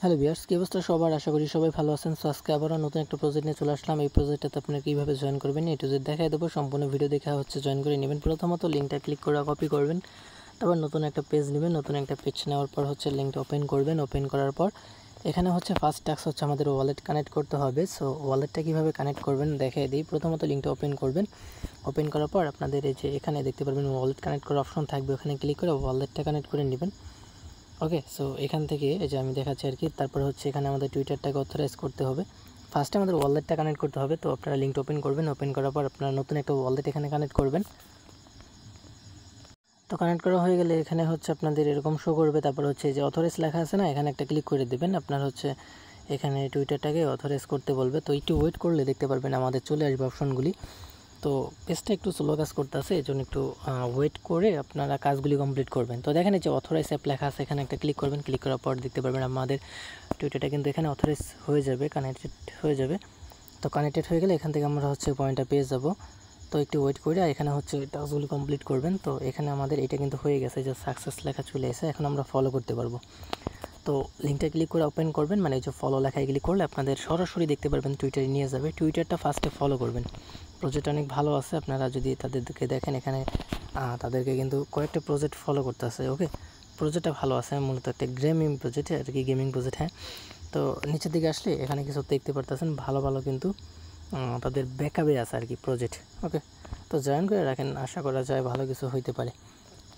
Hello viewers, কি অবস্থা সবার? আশা করি সবাই ভালো আছেন। সো আজকে আবারও নতুন একটা প্রজেক্ট নিয়ে চলে আসলাম। এই প্রজেক্টটাতে আপনারা কীভাবে জয়েন করবেন এ টু জেড দেখাই দেবো। সম্পূর্ণ ভিডিও দেখা হচ্ছে জয়েন করে নেবেন। প্রথমত লিঙ্কটা ক্লিক করে কপি করবেন, তারপর নতুন একটা পেজ নেবেন। নতুন একটা পেজ নেওয়ার পর হচ্ছে লিঙ্কটা ওপেন করবেন। ওপেন করার পর এখানে হচ্ছে ফার্স্ট টাস্ক হচ্ছে আমাদের ওয়ালেট কানেক্ট করতে হবে। সো ওয়ালেটটা কীভাবে কানেক্ট করবেন দেখাই দিই। প্রথমত লিঙ্কটা ওপেন করবেন। ওপেন করার পর আপনাদের এই যে এখানে দেখতে পারবেন ওয়ালেট কানেক্ট করার অপশন থাকবে, ওখানে ক্লিক করে ওয়ালেটটা কানেক্ট করে নেবেন। ওকে, সো এখান থেকে এই যে আমি দেখাচ্ছি আর কি। তারপর হচ্ছে এখানে আমাদের টুইটারটাকে অথরাইজ করতে হবে। ফার্স্টে আমাদের ওয়ালেটটা কানেক্ট করতে হবে। তো আপনারা লিঙ্কটা ওপেন করবেন। ওপেন করার পর আপনারা নতুন একটা ওয়ালেট এখানে কানেক্ট করবেন। তো কানেক্ট করা হয়ে গেলে এখানে হচ্ছে আপনাদের এরকম শো করবে। তারপর হচ্ছে যে অথরাইজ লেখা আছে না, এখানে একটা ক্লিক করে দেবেন। আপনার হচ্ছে এখানে টুইটারটাকে অথরাইজ করতে বলবে। তো একটু ওয়েট করলে দেখতে পারবেন আমাদের চলে আসবে অপশনগুলি। তো পেজটা একটু স্লো কাজ করতেছে, এই জন্য একটু ওয়েট করে আপনারা কাজগুলি কমপ্লিট করবেন। তো দেখেন এই যে অথরাইজ অ্যাপ লেখা আছে, এখানে একটা ক্লিক করবেন। ক্লিক করার পর দেখতে পারবেন আমাদের টুইটারটা কিন্তু এখানে অথরাইজ হয়ে যাবে, কানেক্টেড হয়ে যাবে। তো কানেক্টেড হয়ে গেলে এখান থেকে আমরা হচ্ছে পয়েন্টটা পেয়ে যাব। তো একটু ওয়েট করে এখানে হচ্ছে টাস্কগুলি কমপ্লিট করবেন। তো এখানে আমাদের এটা কিন্তু হয়ে গেছে, যে সাকসেস লেখা চলে এসে এখন আমরা ফলো করতে পারবো। তো লিঙ্কটা ক্লিক করে ওপেন করবেন, মানে এই যে ফলো লেখায় ক্লিক করলে আপনাদের সরাসরি দেখতে পারবেন টুইটারে নিয়ে যাবে। টুইটারটা ফার্স্টে ফলো করবেন। প্রজেক্ট অনেক ভালো আছে, আপনারা যদি তাদেরকে দেখেন এখানে তাদেরকে কিন্তু কয়েকটা প্রজেক্ট ফলো করতে আছে। ওকে, প্রজেক্টটা ভালো আছে, মূলত একটা গেমিং প্রজেক্ট আর কি, গেমিং প্রজেক্ট। হ্যাঁ, তো নিচের দিকে আসলে এখানে কিছু দেখতে পারতেছেন ভালো ভালো কিন্তু তাদের ব্যাকআপে আছে আর কি প্রজেক্ট। ওকে, তো জয়েন করে রাখেন, আশা করা যায় ভালো কিছু হইতে পারে।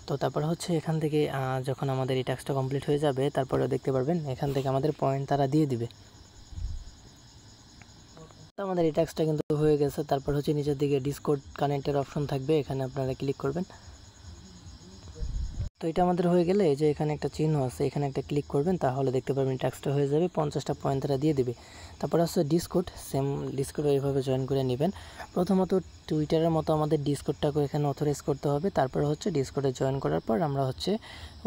তো তারপর হচ্ছে এখান থেকে যখন আমাদের এই টাস্কটা কমপ্লিট হয়ে যাবে, তারপরে দেখতে পারবেন এখান থেকে আমাদের পয়েন্ট তারা দিয়ে দিবে। তো আমাদের এই টাস্কটা কিন্তু হয়ে গেছে। তারপর হচ্ছে নিচের দিকে ডিসকর্ড কানেক্টের অপশন থাকবে, এখানে আপনারা ক্লিক করবেন। তো এটা আমাদের হয়ে গেলে এই যে এখানে একটা চিহ্ন আছে, এখানে একটা ক্লিক করবেন, তাহলে দেখতে পারবেন টাস্কটা হয়ে যাবে। 50টা পয়েন্ট তারা দিয়ে দেবে। তারপর হচ্ছে ডিসকর্ড, সেম ডিসকর্ড এইভাবে জয়েন করে নেবেন। প্রথমত টুইটারের মতো আমাদের ডিসকর্ডটাকে এখানে অথরাইজ করতে হবে। তারপর হচ্ছে ডিসকর্ডে জয়েন করার পর আমরা হচ্ছে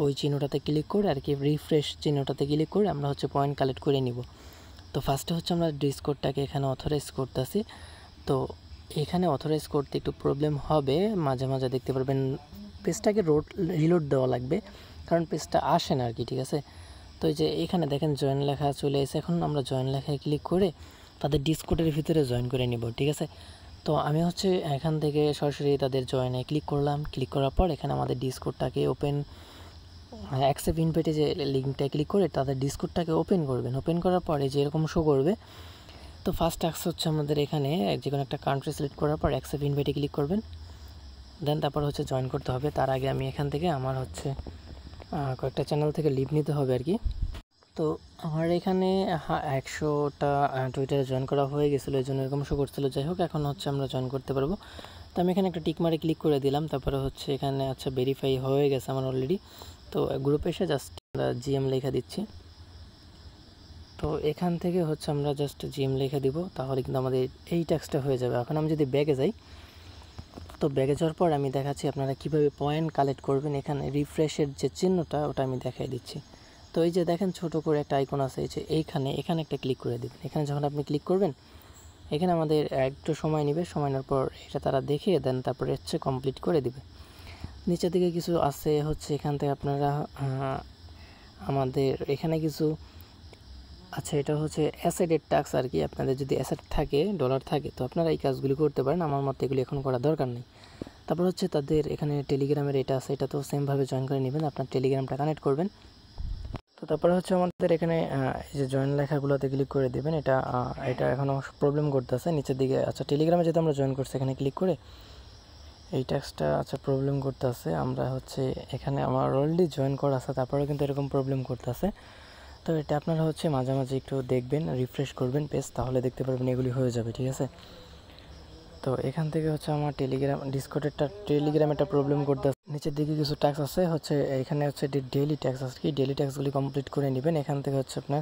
ওই চিহ্নটাতে ক্লিক করে আর কি, রিফ্রেশ চিহ্নটাতে ক্লিক করে আমরা হচ্ছে পয়েন্ট কালেক্ট করে নিব। তো ফার্স্টে হচ্ছে আমরা ডিসকর্ডটাকে এখানে অথরাইজ করতেছি। তো এখানে অথরাইজ করতে একটু প্রবলেম হবে, মাঝে মাঝে দেখতে পারবেন পেজটাকে রিলোড দেওয়া লাগবে, কারণ পেজটা আসে না আর কি। ঠিক আছে, তো এই যে এখানে দেখেন জয়েন লেখা চলে এসে, এখন আমরা জয়েন লেখায় ক্লিক করে তাদের ডিসকর্ডের ভিতরে জয়েন করে নিব। ঠিক আছে, তো আমি হচ্ছে এখান থেকে সরাসরি তাদের জয়েনে ক্লিক করলাম। ক্লিক করার পর এখানে আমাদের ডিসকর্ডটাকে ওপেন, অ্যাকসেপ্ট ইনভাইটে যে লিঙ্কটা ক্লিক করে তাদের ডিসকর্ডটাকে ওপেন করবেন। ওপেন করার পরে যে এরকম শো করবে। তো ফার্স্ট টাস্ক হচ্ছে আমাদের এখানে যে কোনো একটা কান্ট্রি সিলেক্ট করার পর অ্যাকসেপ্ট ইনভাইটে ক্লিক করবেন, দেন তারপর হচ্ছে জয়েন করতে হবে। তার আগে আমি এখান থেকে আমার হচ্ছে কয়েকটা চ্যানেল থেকে লিভ নিতে হবে আর কি। তো আমার এখানে 100টা টুইটারে জয়েন করা হয়ে গেছিলো, এই জন্য এরকম শো করছিলো। যাই হোক, এখন হচ্ছে আমরা জয়েন করতে পারবো। তো আমি এখানে একটা টিক মারে ক্লিক করে দিলাম। তারপরে হচ্ছে এখানে আচ্ছা ভেরিফাই হয়ে গেছে আমার অলরেডি। তো গ্রুপে এসে জাস্ট আমরা জিএম লেখা দিচ্ছি। তো এখান থেকে হচ্ছে আমরা জাস্ট জিএম লেখা দিব, তাহলে কিন্তু আমাদের এই টাস্কটা হয়ে যাবে। এখন আমি যদি ব্যাগে যাই, তো ব্যাগে যাওয়ার পর আমি দেখাচ্ছি আপনারা কীভাবে পয়েন্ট কালেক্ট করবেন। এখানে রিফ্রেশের যে চিহ্নটা ওটা আমি দেখাই দিচ্ছি। তো এই যে দেখেন ছোট করে একটা আইকন আছে, এই যে এখানে একটা ক্লিক করে দেবেন। এখানে যখন আপনি ক্লিক করবেন, এখানে আমাদের একটু সময় নেবে। সময় নেওয়ার পর এটা তারা দেখিয়ে দেন, তারপরে হচ্ছে কমপ্লিট করে দিবে। নিচের দিকে কিছু আছে হচ্ছে, এখান থেকে আপনারা আমাদের এখানে কিছু আচ্ছা, এটা হচ্ছে অ্যাসেটের টাস্ক আর কি। আপনাদের যদি অ্যাসেট থাকে, ডলার থাকে, তো আপনারা এই কাজগুলি করতে পারেন। আমার মতে এগুলি এখন করার দরকার নেই। তারপর হচ্ছে তাদের এখানে টেলিগ্রামের এটা আছে, এটা তো সেমভাবে জয়েন করে নেবেন। আপনার টেলিগ্রামটা কানেক্ট করবেন। তো তারপরে হচ্ছে আমাদের এখানে এই যে জয়েন লেখাগুলোতে ক্লিক করে দেবেন। এটা এখনও প্রবলেম করতেছে নিচের দিকে। আচ্ছা, টেলিগ্রামে যেহেতু আমরা জয়েন করছি, এখানে ক্লিক করে এই টাস্কটা আচ্ছা প্রবলেম করতেছে। আমরা হচ্ছে এখানে আমার অলরেডি জয়েন করা আছে, তারপরেও কিন্তু এরকম প্রবলেম করতেছে। তো এটা আপনারা হচ্ছে মাঝে মাঝে একটু দেখবেন, রিফ্রেশ করবেন পেজ, তাহলে দেখতে পারবেন এগুলি হয়ে যাবে। ঠিক আছে, তো এখান থেকে হচ্ছে আমার টেলিগ্রাম একটা প্রবলেম করতে নিচের দিকে কিছু ট্যাক্স আছে হচ্ছে, এখানে হচ্ছে ডেইলি ট্যাক্স আছে কি, ডেইলি ট্যাক্সগুলি কমপ্লিট করে নেবেন। এখান থেকে হচ্ছে আপনার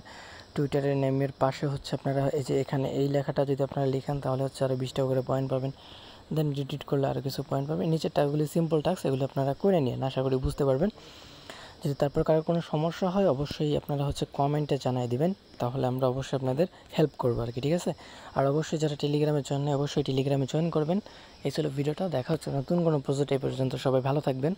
টুইটারের নেমের পাশে হচ্ছে আপনারা এই যে এখানে এই লেখাটা যদি আপনারা লিখেন, তাহলে হচ্ছে আরও 20টা করে পয়েন্ট পাবেন। দেন রিডিট করলে আরও কিছু পয়েন্ট পাবেন। নিচের ট্যাক্সগুলি সিম্পল ট্যাক্স, এগুলি আপনারা করে নিন, আশা করি বুঝতে পারবেন। যদি তারপর কারো কোনো সমস্যা হয়, অবশ্যই আপনারা হচ্ছে কমেন্টে জানিয়ে দিবেন, তাহলে আমরা অবশ্যই আপনাদের হেল্প করবো আর কি। ঠিক আছে, আর অবশ্যই যারা টেলিগ্রামে জয়েন নেয়, অবশ্যই টেলিগ্রামে জয়েন করবেন। এই ছিল ভিডিওটা, দেখা হচ্ছে নতুন কোনো প্রজেক্ট। এই পর্যন্ত সবাই ভালো থাকবেন।